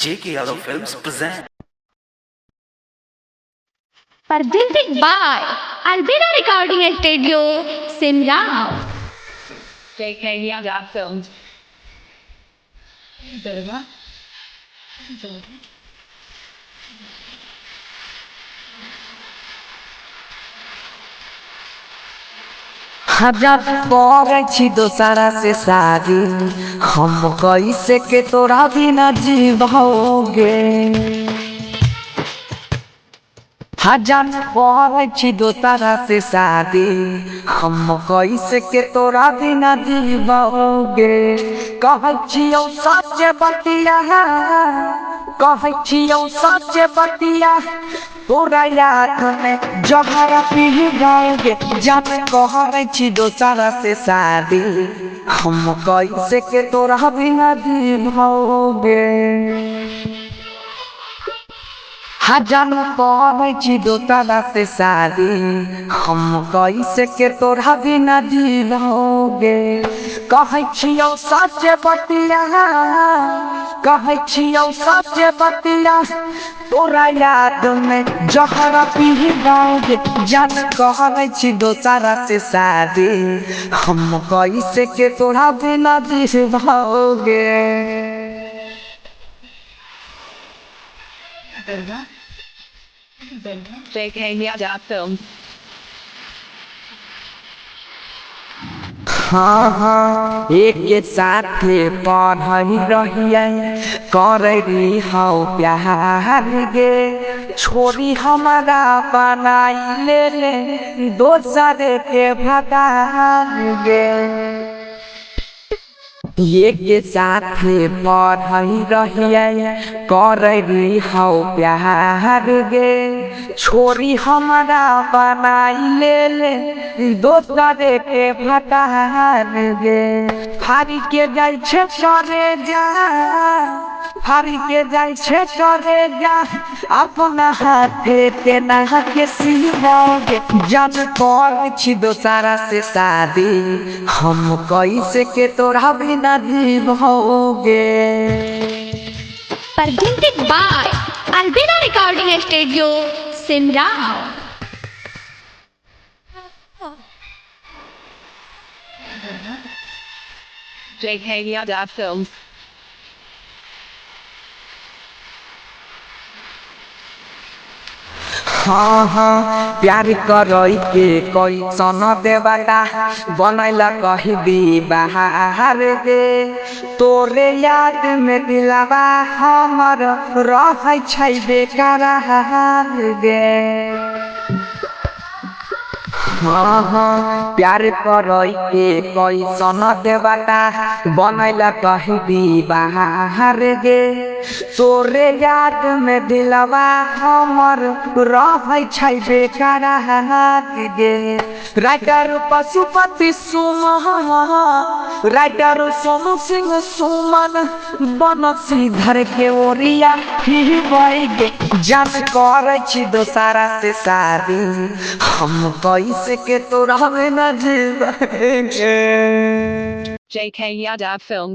J.K. Yadav Films present. Presented by Albina Recording Studio, Simrao. J.K. Yadav Films. Berba. हजार पड़े छी दोसरा से शादी हम कैसे के तोरा बिना जीवोगे हजार पड़े छी दोसरा से शादी हम कैसे के तोरा बिना जीवोगे कहै छियौ सच बतिया कहै छियौ सच बतिया तोरा याद में जहरा पी जाओगे जाने कहै छी दोसरा से शादी हम कैसे के तोरा बिना जीवोगे हजार पड़े छी दोसरा से शादी हम कैसे के तोरा बिना जीवोगे कहै छियौ सच बतिया कहै छियौ सच बतिया तोरा याद में जहरा पी जाओगे जान कहै छी दोसरा से शादी हम कैसे के तोरा बिना जीवोगे Berba. J.K. Yadav Films. हाँ हाँ एक साथ पढ़ रहिए कररी हो प्यार गे छोरी हमारा बनाई ले दोसर के भगा गे एक साथ पढ़ रहिए कररी हो प्यार गे छोरी हमारा बनाई ले दोसर के भटार गे फारी के जाय छे चरे जा फारी के जाय छे चरे जा अपना हाथे के नहा के सिलवाओगे जान कर छी दोसरा से शादी हम कैसे के तोरा बिना जीवोगे Presented by Albina Recording Studio, Simrao. J.K. Yadav Films. हाँ हाँ प्यार करई के कोई सन देवता बनैला कही दी बाहर गे तोरे याद में दिलवा हमर रहै छै बेकरार गे हाँ हाँ प्यार करई के कोई सन देवता बनैला कही दी बाहर गे तोरे याद में दिलवा हमर रहै छै बेकरार गे राइटर पशुपति सुमन राइटर सोनू सिंह सुमन बनसीधर के ओरिया ही गे जान करे छी दोसरा से शादी हम कैसे के तोरा बिना जीवोगे J.K. Yadav Films.